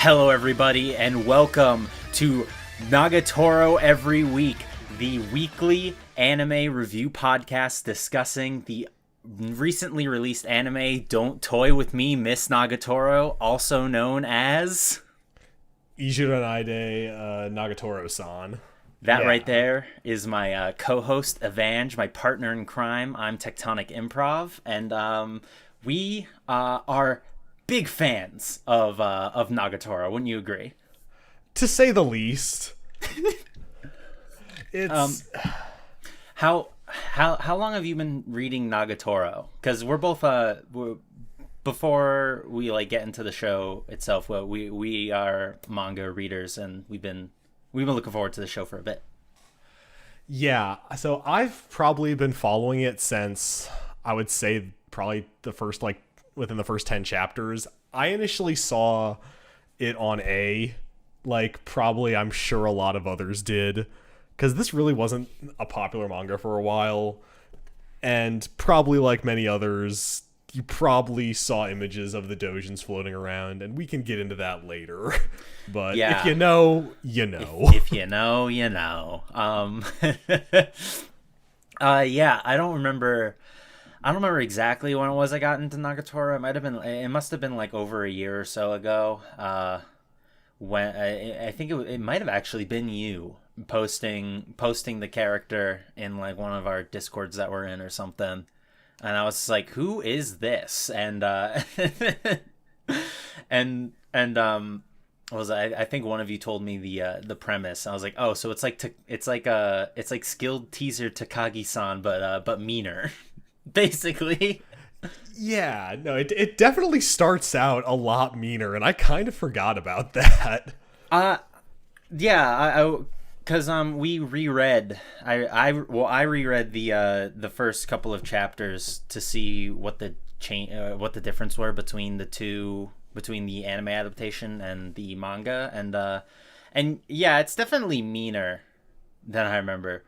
Hello, everybody, and welcome to Nagatoro Every Week, the weekly anime review podcast discussing the recently released anime Don't Toy With Me, Miss Nagatoro, also known as... Ijuranide Nagatoro-san. That right there is my co-host, Evange, my partner in crime. I'm Tectonic Improv, and we are big fans of Nagatoro. Wouldn't you agree? To say the least. It's how long have you been reading Nagatoro? Because we're both before we get into the show itself. Well, we are manga readers, and we've been looking forward to the show for a bit. Yeah, so I've probably been following it since, I would say, probably the first, within the first 10 chapters. I initially saw it on probably I'm sure a lot of others did, because this really wasn't a popular manga for a while, and probably like many others, you probably saw images of the doujins floating around, and we can get into that later. But yeah. If you know, you know. If you know, you know. Yeah, I don't remember exactly when it was I got into Nagatoro. It must have been over a year or so ago. When I think it might have actually been you posting the character in one of our Discords that we're in or something. And I was like, "Who is this?" And I think one of you told me the premise. I was like, "Oh, so it's like skilled teaser Takagi-san, but meaner." Basically. Yeah, no, it definitely starts out a lot meaner, and I kind of forgot about that. Yeah, because we reread. I reread the first couple of chapters to see what the difference were between the anime adaptation and the manga, and yeah, it's definitely meaner than I remember.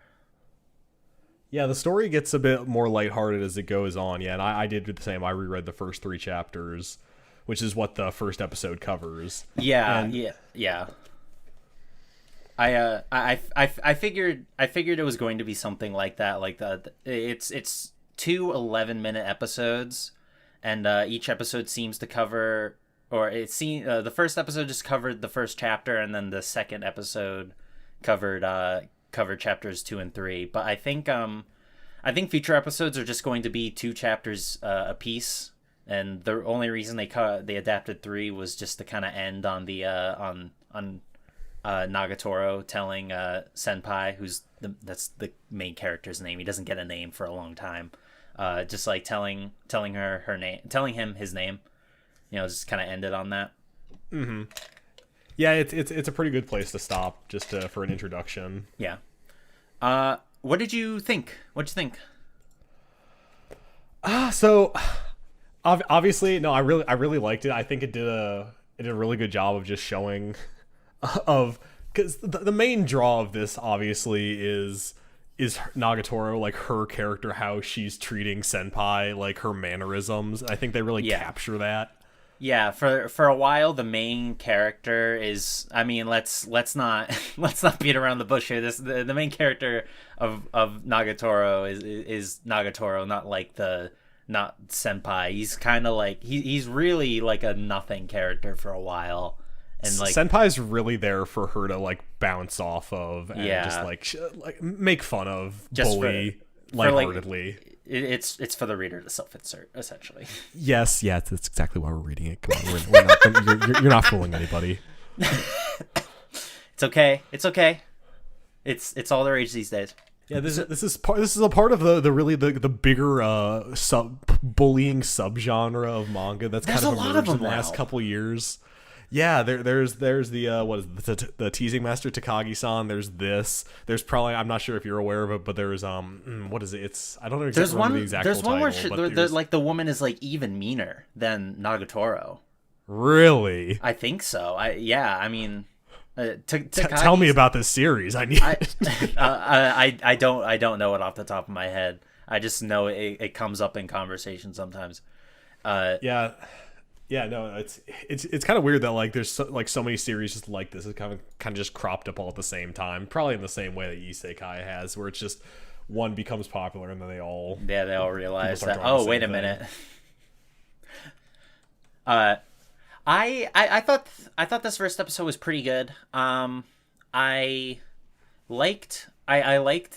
Yeah, the story gets a bit more lighthearted as it goes on. Yeah, and I did the same. I reread the first 3 chapters, which is what the first episode covers. Yeah. I figured it was going to be something like that. It's 2 11-minute episodes, and each episode seems to cover, or the first episode just covered the first chapter, and then the second episode covered chapters 2 and 3. But I think future episodes are just going to be 2 chapters a piece, and the only reason they adapted 3 was just to kind of end on the on Nagatoro telling Senpai, that's the main character's name. He doesn't get a name for a long time. Just telling her name, telling him his name. Just kind of ended on that. Mm-hmm. Yeah, it's a pretty good place to stop, just for an introduction. Yeah. What did you think? What'd you think? So obviously, no, I really liked it. I think it did a really good job of just showing because the main draw of this obviously is Nagatoro, her character, how she's treating Senpai, her mannerisms. I think they really capture that. Yeah, for a while the main character is, I mean, let's not beat around the bush here. The main character of Nagatoro is Nagatoro, not Senpai. He's kind of he's really a nothing character for a while. And Senpai's really there for her to bounce off of and just make fun of, just bully lightheartedly. It's for the reader to self-insert, essentially. Yes, that's exactly why we're reading it. Come on, you're not fooling anybody. It's okay. It's all the rage these days. Yeah, this is a part of the bigger bullying subgenre of manga that's kind of emerged in the last couple years. Yeah, there's the what is it, the teasing master Takagi-san. There's probably, I'm not sure if you're aware of it, but there's what is it? It's, I don't know exactly remember the exact title. There's one where the woman is even meaner than Nagatoro. Really? I think so. I mean, tell me about this series. I need. I don't know it off the top of my head. I just know it comes up in conversation sometimes. Yeah. Yeah, no, it's kind of weird that like there's so many series just like this. It's kind of just cropped up all at the same time, probably in the same way that Isekai has, where it's just one becomes popular and then they all people realize start that. drawing the Oh, same wait a thing. minute. Uh, I thought this first episode was pretty good. I I liked I liked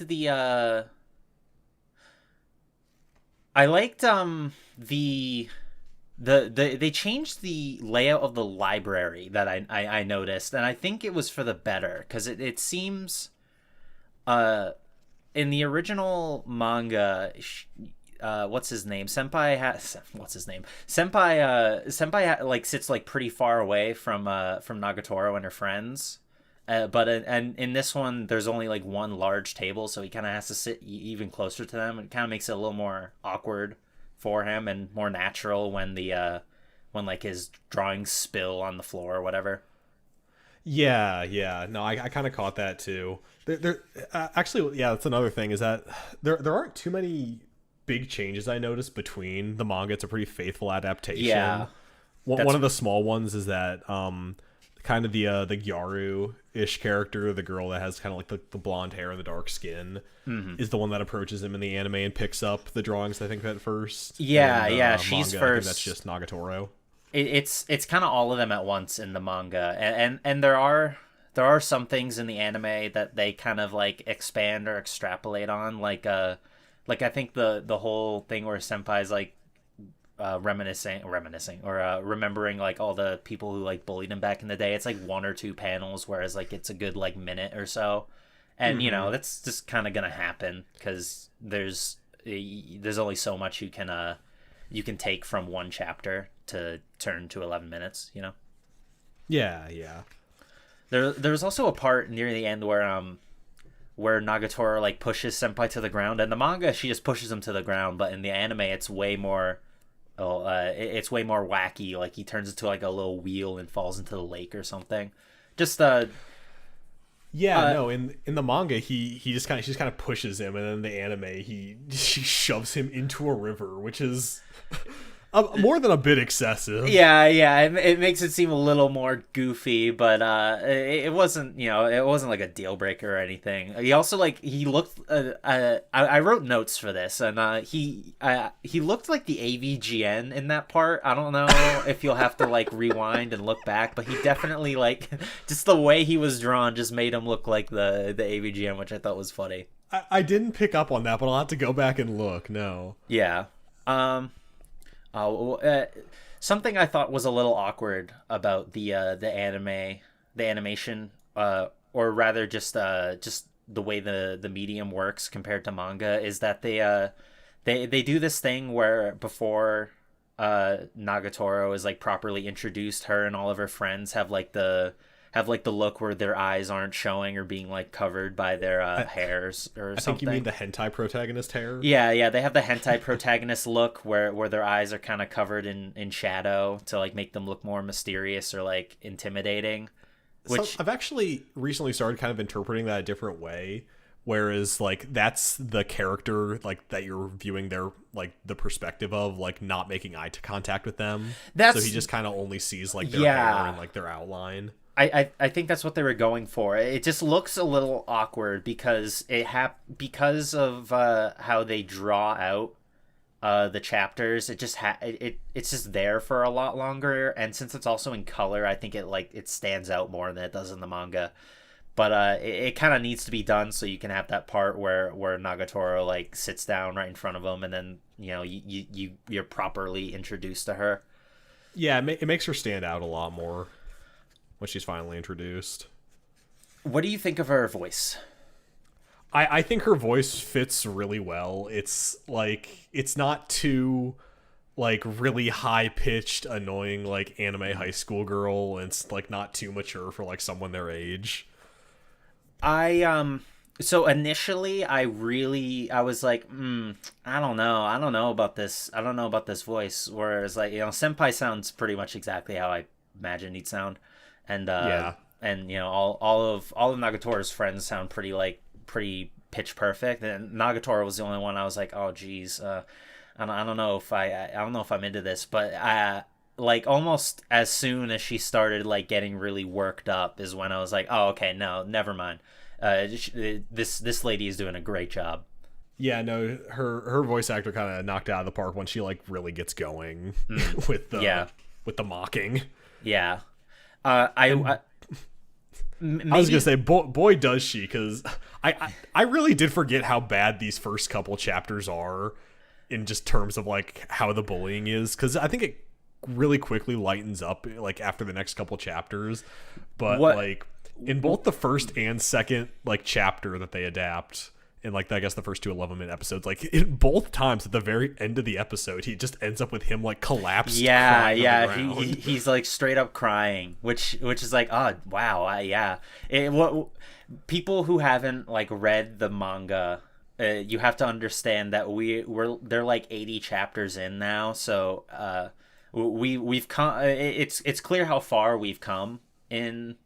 they changed the layout of the library that I noticed, and I think it was for the better because it seems uh in the original manga, what's his name? Senpai has what's his name? Senpai like sits like pretty far away from Nagatoro and her friends. But and in this one, there's only like one large table, so he kind of has to sit even closer to them. It kind of makes it a little more awkward for him and more natural when when like his drawings spill on the floor or whatever. Yeah, yeah. No, I kind of caught that too. Actually, yeah, that's another thing is that there aren't too many big changes I noticed between the manga. It's a pretty faithful adaptation. Yeah, One of the small ones is that kind of the Gyaru ish character, the girl that has kind of like the blonde hair and the dark skin, is the one that approaches him in the anime and picks up the drawings. I think at first. Yeah, and, yeah, she's manga, I think first. that's just Nagatoro. It's kind of all of them at once in the manga, and there are some things in the anime that they kind of like expand or extrapolate on, like I think the whole thing where Senpai's like reminiscing or remembering like all the people who like bullied him back in the day. It's like one or two panels, whereas like it's a good like minute or so, and you know that's just kind of gonna happen because there's only so much you can take from one chapter to turn to 11 minutes, you know. Yeah, yeah. There's also a part near the end where Nagatoro like pushes Senpai to the ground. And the manga, she just pushes him to the ground, but in the anime, it's way more. It's way more wacky. Like he turns into like a little wheel and falls into the lake or something. Just Yeah, no. In the manga, she just kind of pushes him, and then in the anime, she shoves him into a river, which is more than a bit excessive. Yeah. It makes it seem a little more goofy, but it wasn't, it wasn't like a deal breaker or anything. He also like he looked. I wrote notes for this, and he looked like the AVGN in that part. I don't know if you'll have to like rewind and look back, but he definitely like just the way he was drawn just made him look like the AVGN, which I thought was funny. I didn't pick up on that, but I'll have to go back and look. No. Yeah. Something I thought was a little awkward about the animation, or rather just the way the medium works compared to manga, is that they do this thing where before Nagatoro is like properly introduced, her and all of her friends have like the look where their eyes aren't showing or being like covered by their hairs or something. I think you mean the hentai protagonist hair? Yeah, they have the hentai protagonist look where their eyes are kind of covered in shadow to like make them look more mysterious or like intimidating. Which I've actually recently started kind of interpreting that a different way, whereas like that's the character like that you're viewing their like the perspective of like not making eye contact with them. So he just kind of only sees like their hair and like their outline. I think that's what they were going for. It just looks a little awkward because because of how they draw out the chapters. It just it's just there for a lot longer, and since it's also in color, I think it stands out more than it does in the manga. But it kind of needs to be done so you can have that part where Nagatoro like sits down right in front of him, and then you're properly introduced to her. Yeah, it makes her stand out a lot more when she's finally introduced. What do you think of her voice? I think her voice fits really well. It's like it's not too like really high pitched, annoying like anime high school girl, and it's like not too mature for like someone their age. So initially I was like, I don't know about this. I don't know about this voice. Whereas like, Senpai sounds pretty much exactly how I imagined he'd sound. And and all of Nagatoro's friends sound pretty pitch perfect, and Nagatoro was the only one I was like, oh geez, I don't know if I'm into this, but like almost as soon as she started like getting really worked up is when I was like, oh, okay, no, never mind. This lady is doing a great job. Yeah, no, her voice actor kind of knocked out of the park when she like really gets going with the mocking. Yeah. Maybe... I was gonna say, boy does she, because I really did forget how bad these first couple chapters are in just terms of like how the bullying is, because I think it really quickly lightens up like after the next couple chapters, but like in both the first and second like chapter that they adapt in like I guess the first two 11-minute episodes, like in both times at the very end of the episode he just ends up with him like collapsed. He's like straight up crying, which is like, oh wow, what people who haven't like read the manga, you have to understand that they're like 80 chapters in now, so we've come, it's clear how far we've come in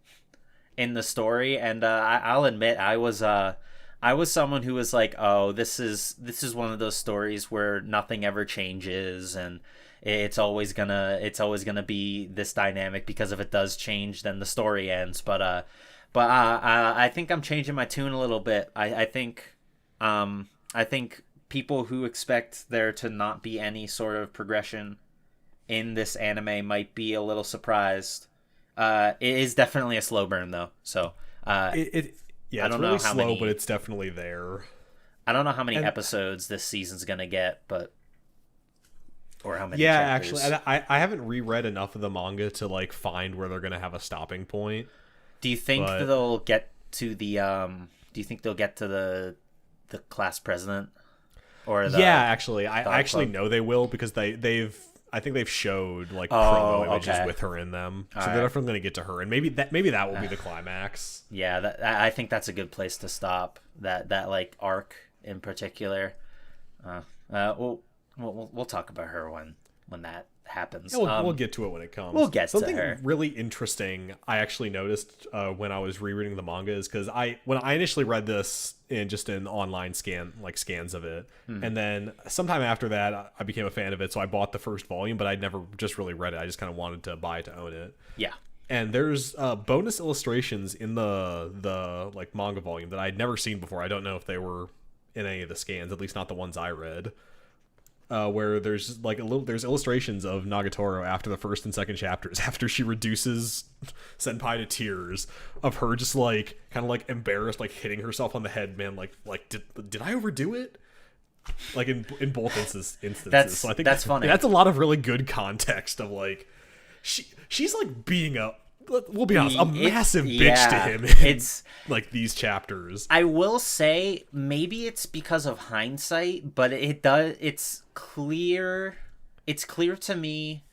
the story, and I'll admit I was someone who was like, oh, this is one of those stories where nothing ever changes, and it's always gonna be this dynamic, because if it does change, then the story ends. But I think I'm changing my tune a little bit. I think people who expect there to not be any sort of progression in this anime might be a little surprised. It is definitely a slow burn though, so yeah, it's really slow, but it's definitely there. I don't know how many episodes this season's gonna get, or how many. Yeah, chapters. actually, I haven't reread enough of the manga to like find where they're gonna have a stopping point. Do you think they'll get to the Do you think they'll get to the class president? Or actually, I actually know they will, because I think they've showed like promo images with her in them, so they're definitely going to get to her, and maybe that will be the climax. Yeah, I think that's a good place to stop that like arc in particular. We'll talk about her when that happens. Yeah, we'll get to it when it comes. We'll get something to her. Really interesting I actually noticed when I was rereading the manga is because when I initially read this in online scans of it, and then sometime after that I became a fan of it, so I bought the first volume, but I'd never just really read it. I just kind of wanted to buy it to own it. Yeah. And there's bonus illustrations in the like manga volume that I'd never seen before. I don't know if they were in any of the scans, at least not the ones I read. Where there's like there's illustrations of Nagatoro after the first and second chapters, after she reduces Senpai to tears, of her just like kind of like embarrassed, like hitting herself on the head, man, like did I overdo it? Like in both instances. So I think that's funny. That's a lot of really good context of like she's like being we'll be honest, a massive bitch to him in like these chapters. I will say maybe it's because of hindsight, but it's clear to me.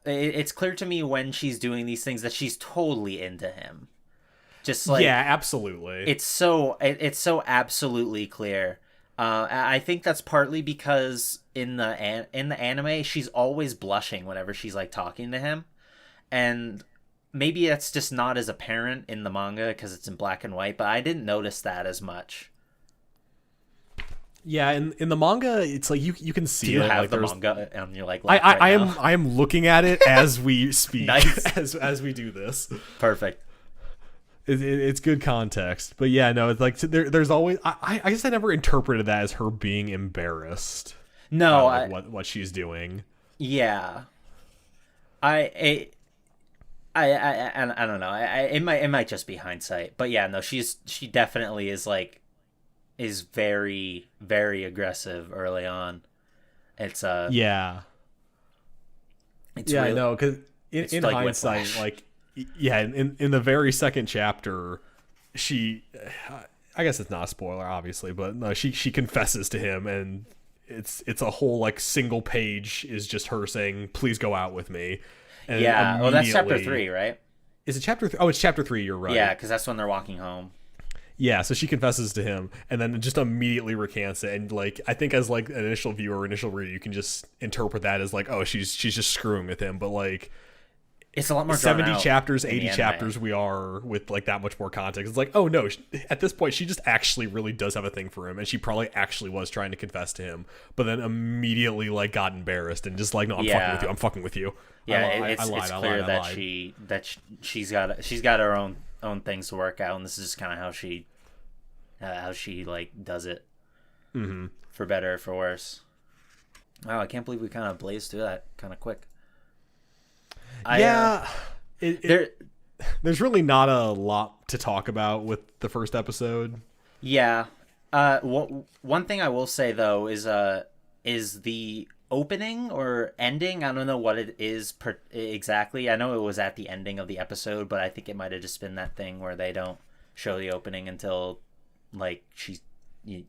It's clear to me when she's doing these things that she's totally into him. Just like, yeah, absolutely. It's so absolutely clear. I think that's partly because in the anime she's always blushing whenever she's like talking to him. And maybe that's just not as apparent in the manga because it's in black and white, but I didn't notice that as much. Yeah, in the manga, it's like you can see. Do you it, have like, the manga and you're like, I am looking at it as we speak. Nice. as we do this. Perfect. It's good context, but yeah, no, it's like there's always. I guess I never interpreted that as her being embarrassed. No, what she's doing. Yeah, I don't know. It might just be hindsight, but yeah, no, she definitely is very, very aggressive early on. It's yeah, it's yeah, really, no, because in like hindsight, Whiplash. like yeah, in the very second chapter, she, I guess it's not a spoiler, obviously, but no, she confesses to him, and it's a whole like single page is just her saying, "Please go out with me." And yeah, well, that's chapter 3, right? Is it chapter 3? Oh, it's chapter 3. You're right. Yeah, because that's when they're walking home. Yeah, so she confesses to him, and then just immediately recants it. And like, I think as like an initial viewer, initial reader, you can just interpret that as like, oh, she's just screwing with him. But like, It's a lot more drawn 70 out chapters, in the 80 anime. chapters we are with like that much more context. It's like, oh no, at this point she just actually really does have a thing for him, and she probably actually was trying to confess to him, but then immediately like got embarrassed and just like, no, I'm fucking with you. Yeah, I lied, it's I clear lied, I lied. that she's got her own things to work out, and this is just kind of how she like does it, for better or for worse. Wow, I can't believe we kind of blazed through that kind of quick. There's really not a lot to talk about with the first episode. Yeah. One thing I will say though is the opening or ending. I don't know what it is exactly. I know it was at the ending of the episode, but I think it might have just been that thing where they don't show the opening until like she's you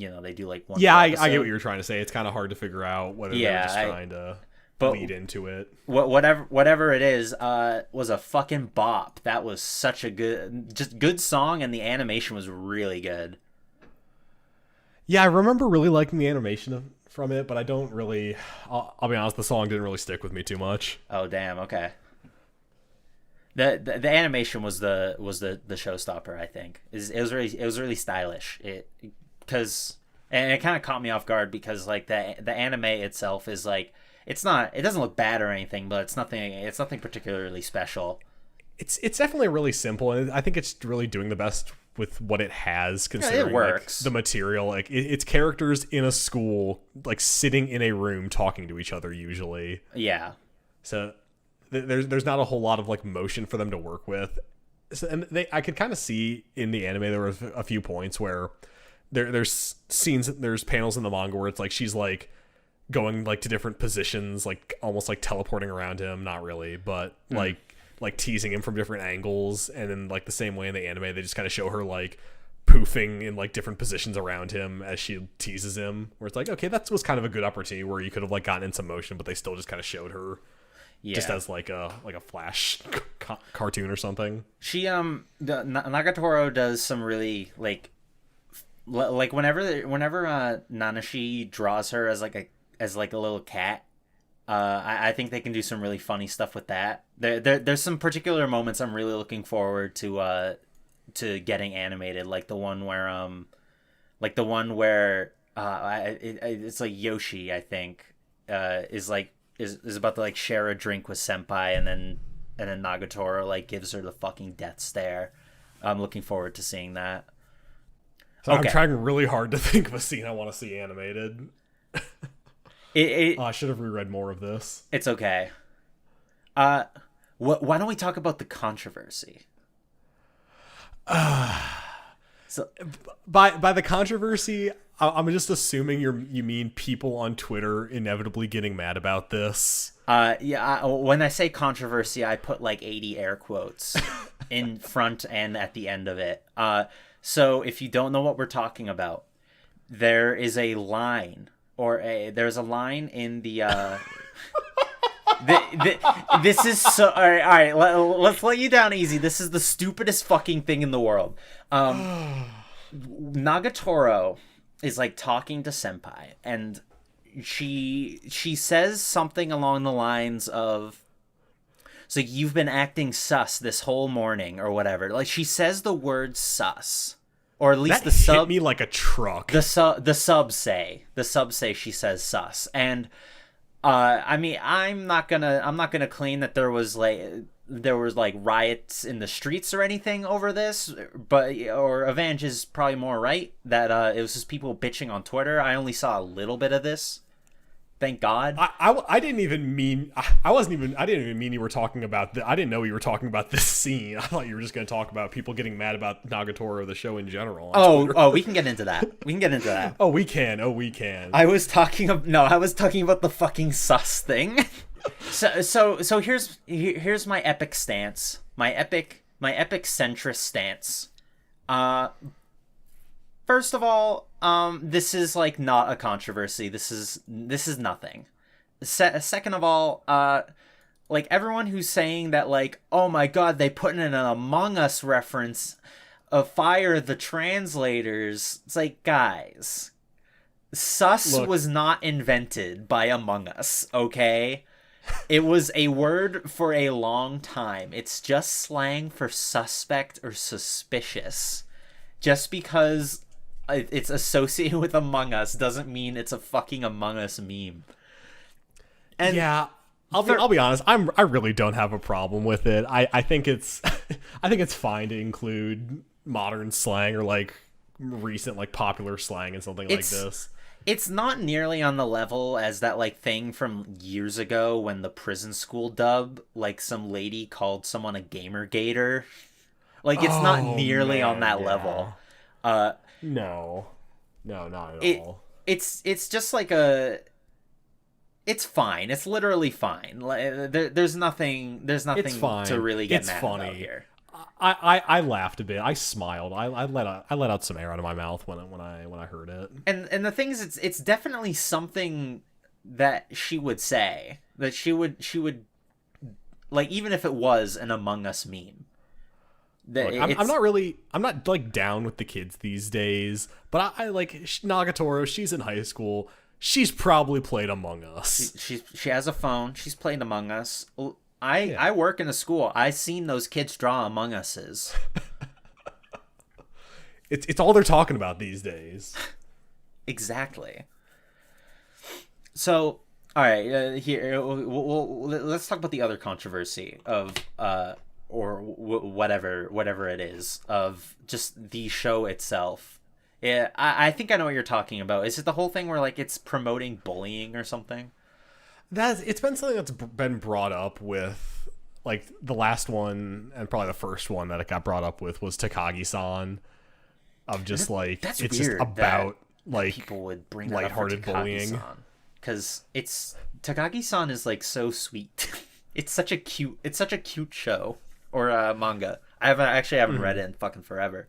know they do like one. Yeah, I get what you're trying to say. It's kind of hard to figure out whether they're just trying to lead into it. Whatever it is, was a fucking bop. That was such a good song, and the animation was really good. Yeah, I remember really liking the animation from it, but I don't really. I'll be honest, the song didn't really stick with me too much. Oh damn! Okay. The animation was the showstopper. I think it was really stylish. And it kind of caught me off guard because like the anime itself is like. It doesn't look bad or anything, but it's nothing particularly special. It's definitely really simple, and I think it's really doing the best with what it has, considering it works. Like, the material. Like it's characters in a school, like sitting in a room talking to each other usually. Yeah. So there's not a whole lot of like motion for them to work with. So, and I could kind of see in the anime there were a few points where there's panels in the manga where it's like she's like going like to different positions, like almost like teleporting around him, not really, but like teasing him from different angles, and then like the same way in the anime they just kind of show her like poofing in like different positions around him as she teases him, where it's like, okay, that was kind of a good opportunity where you could have like gotten in some motion, but they still just kind of showed her just as like a flash cartoon or something. She Nagatoro does some really like whenever Nanashi draws her as like a little cat, I think they can do some really funny stuff with that. There's some particular moments I'm really looking forward to getting animated, like the one where it's like Yoshi, I think, is about to like share a drink with Senpai, and then Nagatoro like gives her the fucking death stare. I'm looking forward to seeing that. So okay. I'm trying really hard to think of a scene I want to see animated. I should have reread more of this. It's okay. Why don't we talk about the controversy? So by the controversy, I'm just assuming you mean people on Twitter inevitably getting mad about this. When I say controversy, I put like 80 air quotes in front and at the end of it. So if you don't know what we're talking about, there is a line. There's a line in the this is so all right, let's let you down easy. This is the stupidest fucking thing in the world. Nagatoro is like talking to Senpai, and she says something along the lines of, it's like, you've been acting sus this whole morning or whatever. Like she says the word sus. Or at least that hit me like a truck. The subs say she says sus, and I mean I'm not gonna claim that there was like riots in the streets or anything over this, but Evange is probably more right that it was just people bitching on Twitter. I only saw a little bit of this. Thank God. I didn't even mean you were talking about I didn't know you were talking about this scene. I thought you were just going to talk about people getting mad about Nagatoro, the show in general. We can get into that. We can. Oh, we can. I was talking about the fucking sus thing. So here's my epic stance. My epic centrist stance. First of all, this is like not a controversy. This is nothing. Second of all, like everyone who's saying that like, oh my god, they put in an Among Us reference of fire the translators. It's like, guys, sus was not invented by Among Us, okay? It was a word for a long time. It's just slang for suspect or suspicious. Just because it's associated with Among Us doesn't mean it's a fucking Among Us meme. And yeah, I'll be honest. I really don't have a problem with it. I think it's I think it's fine to include modern slang or like recent like popular slang and something like this. It's not nearly on the level as that like thing from years ago when the prison school dub, like some lady called someone a gamer gator. Like it's not nearly on that level. No, not at all. It's just like it's fine. It's literally fine. There's nothing to really get mad about here. I laughed a bit. I smiled. I let out some air out of my mouth when I heard it. And the thing is, it's definitely something that she would say, that she would like, even if it was an Among Us meme. Look, I'm not like down with the kids these days, but I like Nagatoro. She's in high school. She's probably played Among Us. She has a phone. She's played Among Us. I work in a school. I've seen those kids draw Among Us's. It's all they're talking about these days. Exactly. So, all right, here let's talk about the other controversy of or whatever it is, of just the show itself. Yeah, I think I know what you're talking about. Is it the whole thing where like it's promoting bullying or something? It's been something that's been brought up with, like, the last one and probably the first one that it got brought up with was Takagi-san, of just like That's it's weird just about like people would bring lighthearted bullying, because Takagi-san is like so sweet. It's such a cute show or manga. I haven't read it in fucking forever.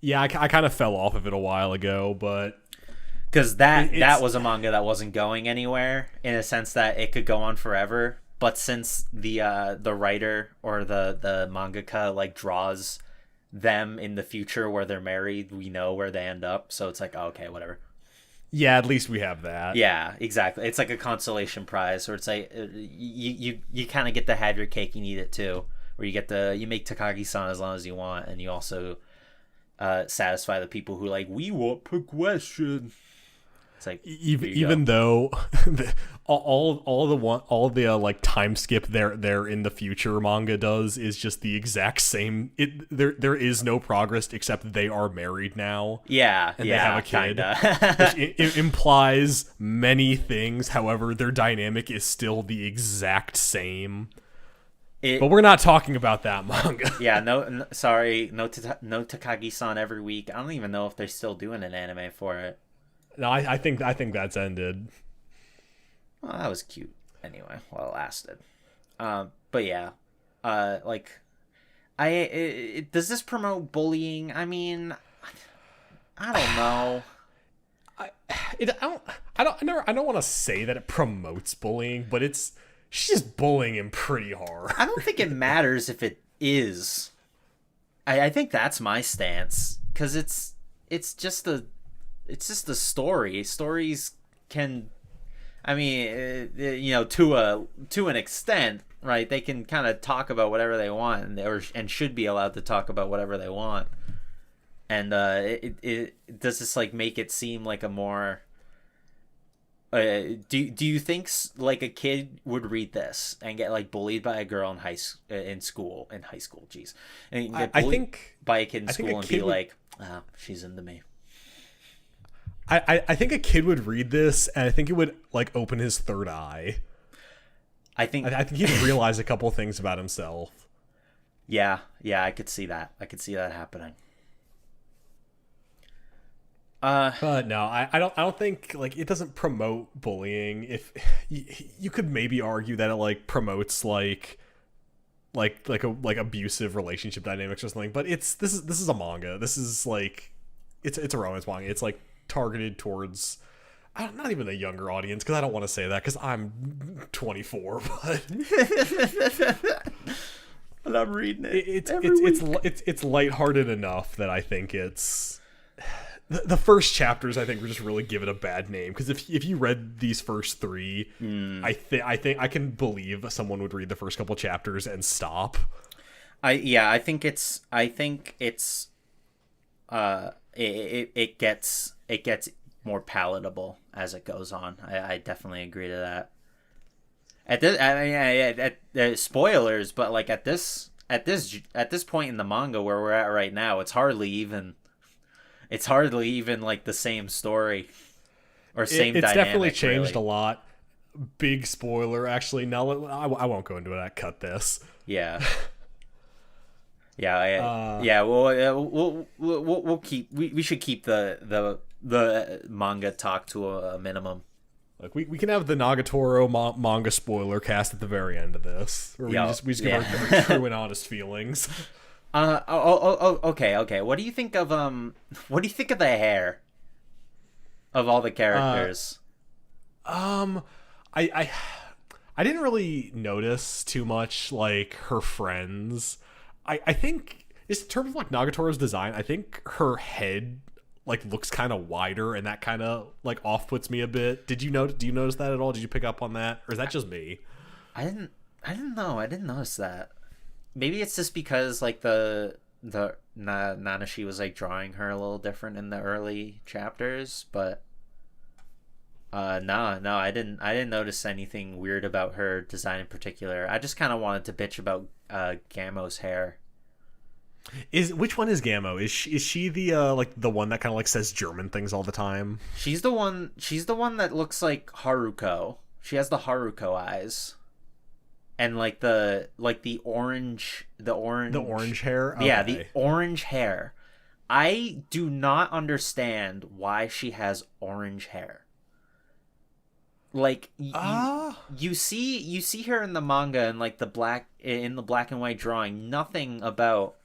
Yeah, I kind of fell off of it a while ago, but because that was a manga that wasn't going anywhere, in a sense that it could go on forever. But since the writer or the mangaka like draws them in the future where they're married, we know where they end up. So it's like, oh, okay, whatever. Yeah, at least we have that. Yeah, exactly. It's like a consolation prize, or it's like you kind of get to have your cake and eat it too, where you make Takagi-san as long as you want, and you also satisfy the people who like, we want progression. It's like, even though all the like time skip there in the future manga does is just the exact same. There is no progress except they are married now. Yeah, and they have a kid. It implies many things. However, their dynamic is still the exact same. But we're not talking about that manga. Yeah, no Takagi-san every week. I don't even know if they're still doing an anime for it. No, I think that's ended. Well, that was cute anyway while it lasted. But yeah, does this promote bullying? I mean, I don't know. I don't want to say that it promotes bullying, but she's just bullying him pretty hard. I don't think it matters if it is. I think that's my stance, because it's just the story. Stories can, I mean, to an extent, right? They can kind of talk about whatever they want, and should be allowed to talk about whatever they want. And it does this like make it seem like a more. Do you think like a kid would read this and get like bullied by a girl in high school? Jeez, and get bullied by a kid in school and be like, she's into me. I think a kid would read this, and I think it would like open his third eye. I think he'd realize a couple things about himself. Yeah, I could see that. I could see that happening. But no, I don't think like it doesn't promote bullying. If you could maybe argue that it like promotes like abusive relationship dynamics or something, but this is a manga. This is like it's a romance manga. It's like targeted towards not even a younger audience, because I don't want to say that because I'm 24, but and I'm reading it. It's lighthearted enough that I think it's the first chapters I think were just really given a bad name, because if you read these first three, I think I can believe someone would read the first couple chapters and stop. I think it's it gets more palatable as it goes on. I definitely agree to that. At this, spoilers, but like at this point in the manga where we're at right now, it's hardly even like the same story or same it's dynamic. Definitely changed really. a lot. Big spoiler, actually. No, I won't go into it. Cut this. Yeah. Yeah. We'll keep. We should keep the manga talk to a minimum. Like we can have the Nagatoro manga spoiler cast at the very end of this, where we just give our true and honest feelings. Okay. What do you think of the hair of all the characters? I didn't really notice too much like her friends. I think in terms of like Nagatoro's design, I think her head like looks kind of wider, and that kind of like off puts me a bit. Do you notice that at all? Did you pick up on that, or is that just me? I didn't know. I didn't notice that. Maybe it's just because like the Nanashi was like drawing her a little different in the early chapters, but no, I didn't notice anything weird about her design in particular. I just kind of wanted to bitch about Gamo's hair. Which one is Gamo? Is she the like the one that kind of like says German things all the time? She's the one that looks like Haruko. She has the Haruko eyes. And like the orange hair? Okay. Yeah, the orange hair. I do not understand why she has orange hair. Like you see her in the manga and like the black and white drawing, nothing about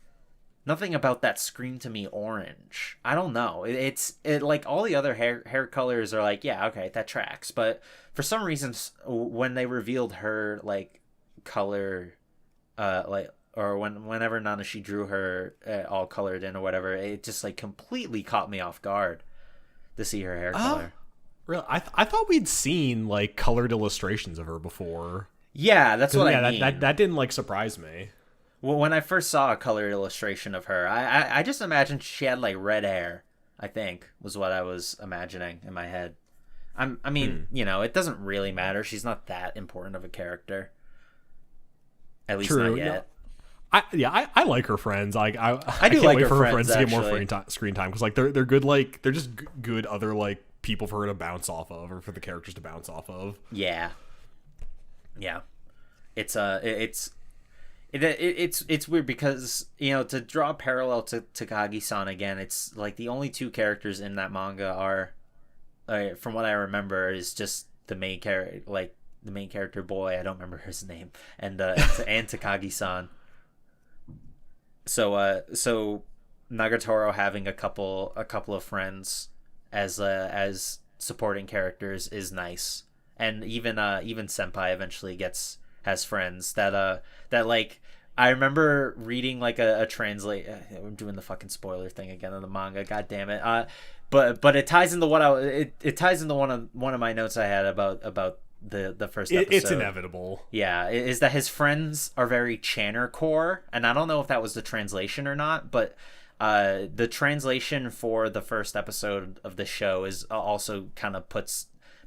that screamed to me orange. I don't know. It like all the other hair colors are like, yeah, okay, that tracks. But for some reason, when they revealed her like color, or whenever Nanashi drew her all colored in or whatever, it just like completely caught me off guard to see her hair color. Really, I thought we'd seen like colored illustrations of her before. Yeah, that's what I mean. That didn't like surprise me. Well, when I first saw a colored illustration of her, I just imagined she had like red hair. I think was what I was imagining in my head. I mean, you know, it doesn't really matter. She's not that important of a character. At least not yet. No. I like her friends. Like I do can't like wait for her friends to get more screen time, because like they're good. Like they're just good other like people for her to bounce off of, or for the characters to bounce off of. Yeah. It's weird because, you know, to draw a parallel to Takagi-san again, it's like the only two characters in that manga are, from what I remember, is just the main character, like the main character boy. I don't remember his name, and Takagi-san. So Nagatoro having a couple of friends as supporting characters is nice, and even Senpai eventually has friends that like I remember reading like a translate. I'm doing the fucking spoiler thing again in the manga. God damn it. But it ties into it ties into one of my notes I had about the first episode. It's inevitable. Yeah, is that his friends are very Channer core, and I don't know if that was the translation or not, but the translation for the first episode of the show is also kind of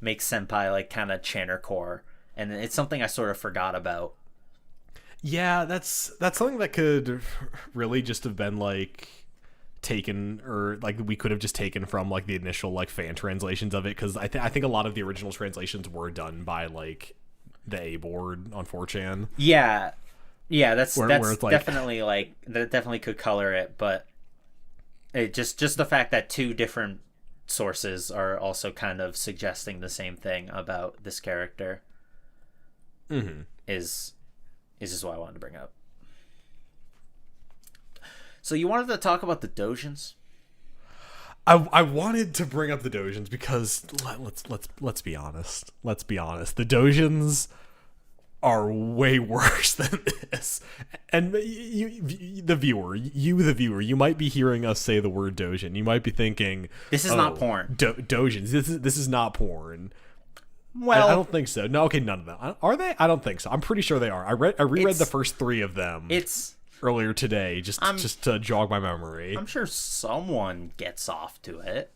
makes Senpai like kind of Channer core, and it's something I sort of forgot about. Yeah, that's something that could really just have been like taken, or like we could have just taken from like the initial like fan translations of it, because I think a lot of the original translations were done by like the A board on 4chan. Yeah, that's where it's like, definitely like that definitely could color it, but it just the fact that two different sources are also kind of suggesting the same thing about this character is just what I wanted to bring up. So you wanted to talk about the Dojins? I wanted to bring up the Dojins because let's be honest. The Dojins are way worse than this. And the viewer, you might be hearing us say the word Dojin. You might be thinking, this is not porn. Dojins. This is not porn. Well, I don't think so. No, okay, none of them. Are they? I don't think so. I'm pretty sure they are. I reread the first 3 of them. Earlier today, just to jog my memory. I'm sure someone gets off to it.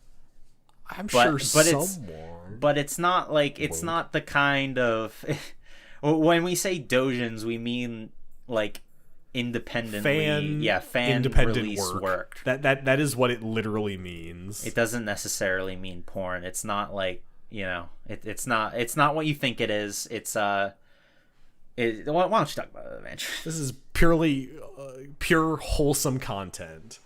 But it's not like it's not the kind of when we say Dojins, we mean like independently, fan release work. That is what it literally means. It doesn't necessarily mean porn. It's not like, it's not what you think it is. It's why don't you talk about it, Evange? This is purely pure wholesome content.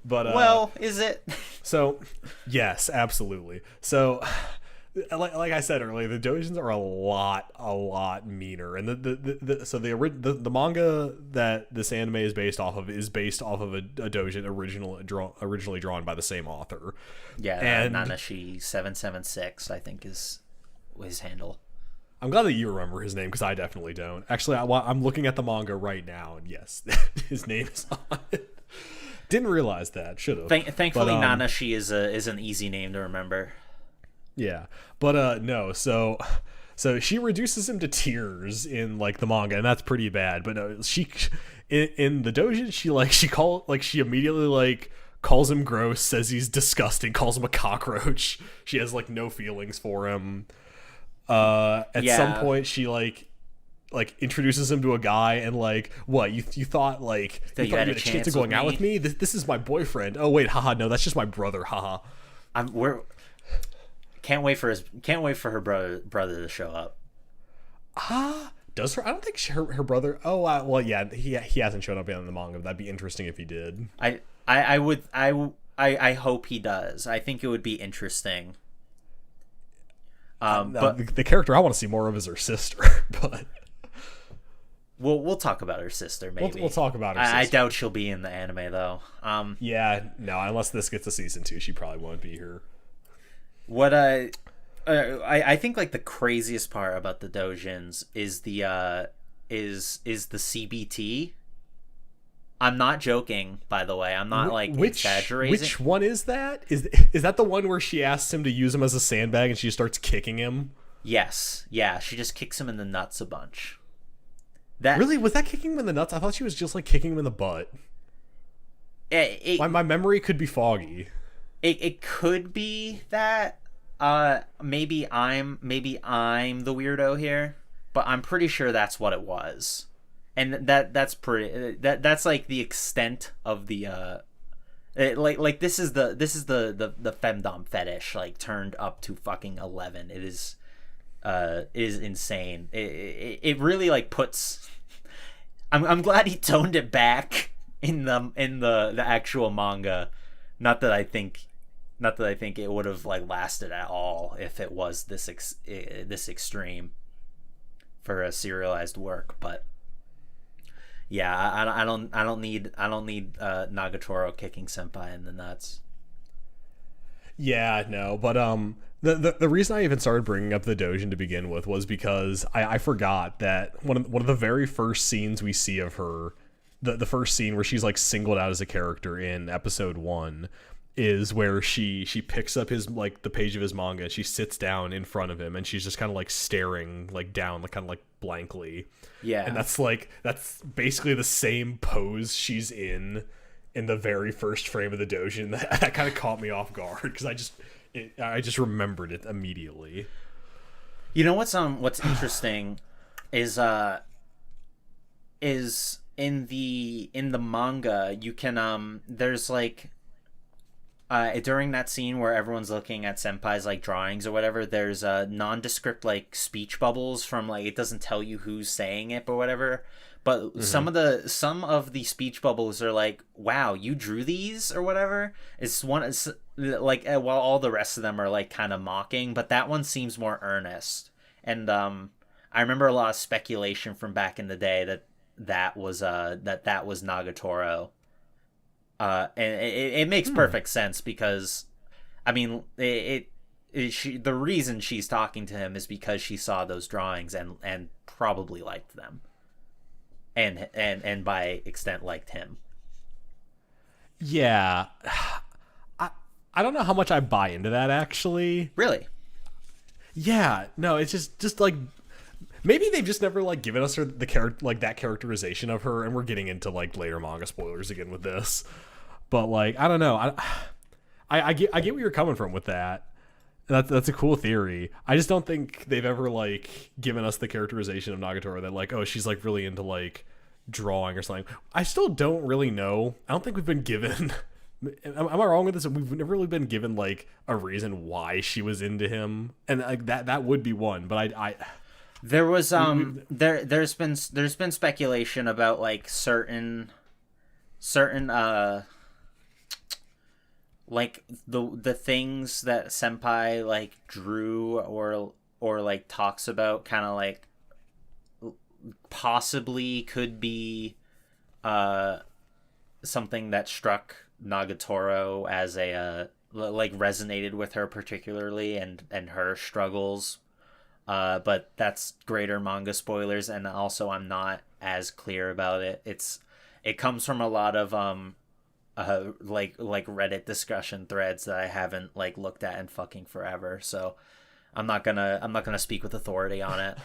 But well, is it? So, yes, absolutely. So, like I said earlier, the Dojins are a lot meaner, and the manga that this anime is based off of a Dojin originally drawn by the same author. Yeah, and Nanashi 776, I think, is his handle. I'm glad that you remember his name, because I definitely don't. Actually, I'm looking at the manga right now, and yes, his name is on it. Didn't realize that. Should have. Thankfully, Nanashi is an easy name to remember. Yeah, but no. So she reduces him to tears in like the manga, and that's pretty bad. But no, she in the Dojin, she immediately like calls him gross, says he's disgusting, calls him a cockroach. She has like no feelings for him. At some point, she like introduces him to a guy, and like, what, you thought like you had a chance of going out with me? This is my boyfriend. Oh wait, haha, no, that's just my brother, haha. Can't wait for her brother to show up. Does her? I don't think her brother. Oh well, yeah, he hasn't shown up yet in the manga. That'd be interesting if he did. I hope he does. I think it would be interesting. But the character I want to see more of is her sister, but. We'll talk about her sister, maybe. We'll talk about her sister. I doubt she'll be in the anime, though. Yeah, no, unless this gets a season 2, she probably won't be here. What I think like the craziest part about the Dojins is the CBT. I'm not joking, by the way. I'm not exaggerating. Which one is that? Is that the one where she asks him to use him as a sandbag and she starts kicking him? Yes. Yeah, she just kicks him in the nuts a bunch. Really? Was that kicking him in the nuts? I thought she was just like kicking him in the butt. My memory could be foggy. It could be that. Maybe I'm the weirdo here, but I'm pretty sure that's what it was. And that's that's like the extent of the like this is the femdom fetish like turned up to fucking 11. It is insane. It really like puts. I'm glad he toned it back in the actual manga. Not that I think it would have like lasted at all if it was this extreme for a serialized work, but yeah, I don't need Nagatoro kicking senpai in the nuts. Yeah, no, but the reason I even started bringing up the Dojin to begin with was because I forgot that one of the very first scenes we see of her, the first scene where she's like singled out as a character in episode 1, is where she picks up his like the page of his manga and she sits down in front of him and she's just kind of like staring like down like kind of like blankly. Yeah, and that's basically the same pose she's in the very first frame of the Dojin. That kind of caught me off guard because I just remembered it immediately. You know what's interesting is in the manga you can there's like during that scene where everyone's looking at senpai's like drawings or whatever, there's nondescript like speech bubbles from like it doesn't tell you who's saying it or whatever. But some of the speech bubbles are like, "Wow, you drew these" or whatever. It's like while all the rest of them are like kind of mocking, but that one seems more earnest. And I remember a lot of speculation from back in the day that was Nagatoro. And it makes perfect sense because, I mean, it the reason she's talking to him is because she saw those drawings and probably liked them, and by extent liked him. Yeah, I don't know how much I buy into that, actually. Really? Yeah, no, it's just like, maybe they've just never like given us that characterization of her, and we're getting into like later manga spoilers again with this. But like, I don't know, I get where you're coming from with that. That's a cool theory. I just don't think they've ever like given us the characterization of Nagatoro that like, oh, she's like really into like drawing or something. I still don't really know. I don't think we've been given. Am I wrong with this? We've never really been given like a reason why she was into him, and like that would be one. But I there was there's been speculation about like certain like the things that Senpai like drew or like talks about, kind of like possibly could be something that struck Nagatoro as a like resonated with her particularly, and her struggles, but that's greater manga spoilers, and also I'm not as clear about it. It comes from a lot of like Reddit discussion threads that I haven't like looked at in fucking forever, so I'm not gonna speak with authority on it.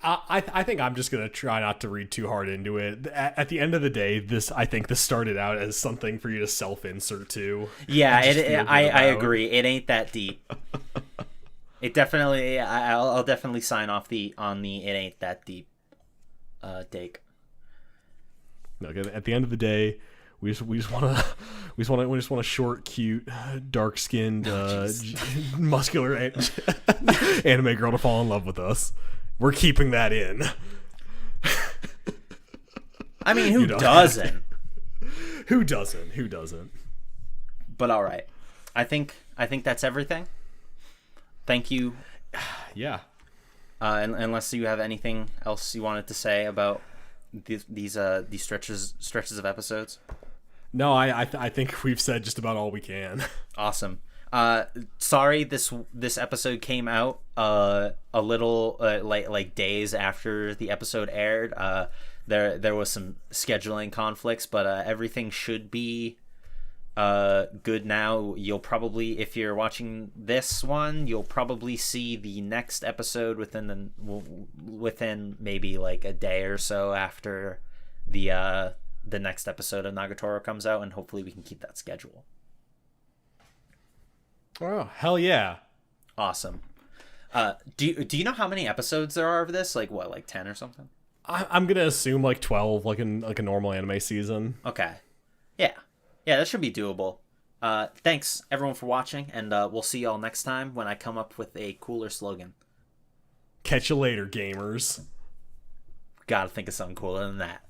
I think I'm just gonna try not to read too hard into it. At the end of the day, I think this started out as something for you to self-insert to. Yeah, I agree. It ain't that deep. It definitely. I'll definitely sign off on the it ain't that deep take. No, at the end of the day, we just want a short, cute, dark-skinned, muscular anime girl to fall in love with us. We're keeping that in. I mean, who doesn't? Who doesn't? But all right, I think that's everything. Thank you. Yeah. Unless you have anything else you wanted to say about these stretches of episodes. No, I think we've said just about all we can. Awesome. Sorry this episode came out a little like days after the episode aired. There was some scheduling conflicts, but everything should be good now. You'll probably, if you're watching this one, you'll probably see the next episode within maybe like a day or so after the next episode of Nagatoro comes out, and hopefully we can keep that schedule. Oh, hell yeah. Awesome. Do you know how many episodes there are of this? Like what, like 10 or something? I'm gonna assume like 12, like in like a normal anime season. Okay. Yeah, that should be doable. Thanks everyone for watching, and we'll see y'all next time when I come up with a cooler slogan. Catch you later, gamers. Gotta think of something cooler than that.